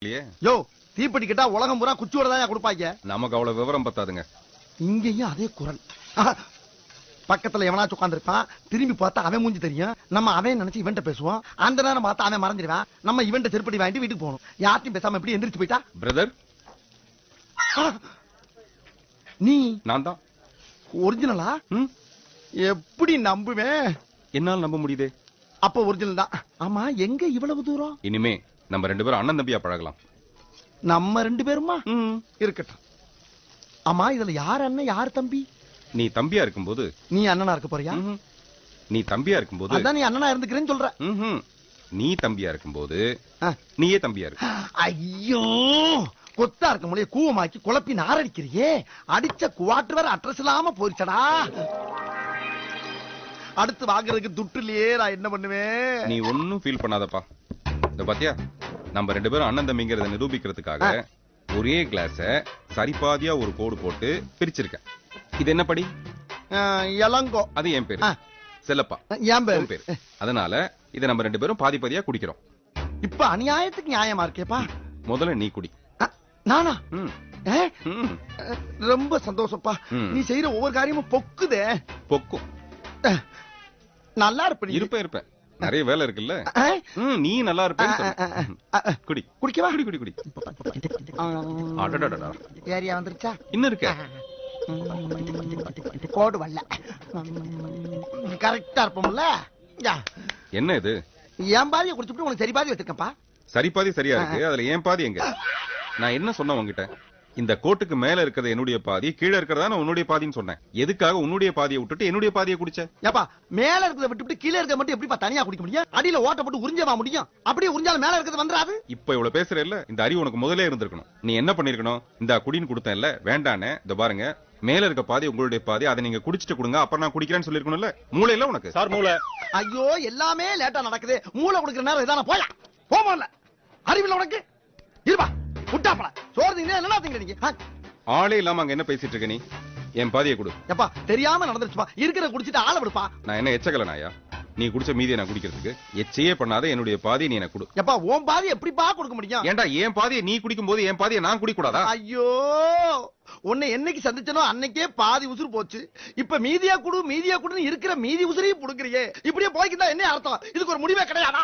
இல்லையே. யோ தீப்பெட்டி கேட்டா உலகம் பூரா குச்சியோட தான் கொடுப்பாங்க. நமக்கு அவ்வளவு விவரம் பத்தாதுங்க. இங்கேயும் அதே குரல். பக்கத்துல எவனாச்சும் உட்காந்துருப்பான், திரும்பி பார்த்தா அவன் மூஞ்சி தெரியும். நம்ம அவன் நினைச்சு இவன்ட்ட பேசுவோம். அந்த நேரம் பார்த்தா அவன் மறைஞ்சிருவான். நம்ம இவன்ட்ட செருப்படி வாங்கிட்டு வீட்டுக்கு போகணும். யார்ட்டையும் பேசாம எப்படி எந்திரிச்சு போயிட்டா? பிரதர், நீ நான் தான். ஒரிஜினலா? எப்படி நம்புவேன்? என்னால நம்ப முடியுதே. அப்ப ஒரிஜினல் தான். ஆமா, எங்க இவ்வளவு தூரம்? இனிமே நம்ம 2 பேரும் அண்ணன் தம்பியா பழகலாம். நம்ம 2 பேருமா? இருக்கட்டும். ஆமா, இதுல யார் அண்ணன் யார் தம்பி? நீ தம்பியா இருக்கும்போது நீ அண்ணனா இருக்க போறியா? நீ தம்பியா இருக்கும்போது அதான் நீ அண்ணனா இருந்துக்கிறேன்னு சொல்ற. நீ தம்பியா இருக்கும்போது நீயே தம்பியா இருக்கு. ஐயோ, கொத்தா இருக்க முடிய கூவமாக்கி குழப்பி நாரடிக்கிறியே. அடிச்ச குவாட்டர் வேற அட்ரஸ் இல்லாம போயிடுச்சடா. அடுத்து வாங்குறதுக்கு துட்டு இல்லையே, நான் என்ன பண்ணுவேன்? நீ ஒன்னும் ஃபீல் பண்ணாதப்பா. இந்த பாத்தியா, நம்ம 2 பேரும் அண்ணன் தம்பிங்கிறத நிரூபிக்கிறதுக்காக ஒரே கிளாஸ சரிபாதியா ஒரு கோடு போட்டு பிரிச்சிருக்க. இது என்ன படி? இளங்கோ. அது என் பேரு செல்லப்பா. என் பேரு. அதனால இத நம்ம 2 பேரும் பாதி பாதியா குடிக்கிறோம். இப்ப அநியாயத்துக்கு நியாயமா இருக்கேப்பா. முதல்ல நீ குடி. நானா? ரொம்ப சந்தோஷப்பா. நீ செய்யற ஒவ்வொரு காரியமும் பொக்குதே. பொக்கும். நல்லா இருப்பேன். நிறைய வேலை இருக்குல்ல. நீ நல்லா இருப்ப. குடி. குடிக்கவா? குடி. ஏரியா வந்துருச்சா? இன்னும் இருக்க. கோடு வரல. கரெக்டா இருப்போம்ல. என்ன இது? என் பாதியை குடிச்சுட்டு உனக்கு சரி பாதி வச்சிருக்கப்பா. சரி பாதி சரியா இருக்கு. அதுல ஏன் பாதி எங்க? நான் என்ன சொன்ன உங்ககிட்ட? இந்த கோட்டுக்கு மேல இருக்கிறது என்னுடைய பாதி, கீழே இருக்கிறதா நான் உன்னுடைய பாதின்னு சொன்னேன். எதுக்காக உன்னுடைய பாதியை விட்டுட்டு என்னுடைய பாதியை குடிச்ச? ஏப்பா, மேல இருக்கிறத விட்டுட்டு கீழே இருக்க மட்டும் எப்படிப்பா தனியா குடிக்க முடியும்? அடியில ஓட்ட போட்டு உறிஞ்சவா முடியும்? அப்படியே உறிஞ்சாலும் மேல இருக்கிறது வந்துராது. இப்ப இவ்வளவு பேசுற இல்ல, இந்த அறிவு உனக்கு முதல்ல இருந்திருக்கணும். நீ என்ன பண்ணிருக்கணும்? இந்த குடின்னு கொடுத்தேன்ல, வேண்டானே. இந்த பாருங்க, மேல இருக்க பாதி உங்களுடைய பாதி, அதை நீங்க குடிச்சிட்டு கொடுங்க, அப்புறம் நான் குடிக்கிறேன்னு சொல்லிருக்கணும்ல. மூளை இல்ல உனக்கு? சார் மூளை. ஐயோ, எல்லாமே லேட்டா நடக்குது. மூளை குடுக்கிற நேரம் இதான? போயா போமல்ல. அறிவில்ல உனக்கு? இருப்பா முட்டாப்பட சோறு என்ன நீங்க? ஆளே இல்லாம அங்க என்ன பேசிட்டு இருக்க நீ? என் பாதியை கொடு. எப்பா, தெரியாம நடந்துருச்சுப்பா. இருக்கிற குடிச்சிட்டு ஆள விடுப்பா. நான் என்ன எச்சக்கல நாயா? நீ குடிச்ச மீதியை நான் குடிக்கிறதுக்கு? எச்சையே பண்ணாத என்னுடைய பாதியை நீ எனக்கு கொடு. எப்பா, உன் பாதி எப்படிப்பா கொடுக்க முடியும்? ஏன்டா என் பாதியை நீ குடிக்கும் போது என் பாதியை நான் குடிக்க கூடாதா? ஐயோ, உன்னை என்னைக்கு சந்திச்சனோ அன்னைக்கே பாதி உசுறு போச்சு. இப்ப மீதியா குடுன்னு இருக்கிற மீதி உசுரையும் புடுங்கறியே. இப்படியே போய்க்கிட்டா என்ன அர்த்தம்? இதுக்கு ஒரு முடிவே கிடையாதா?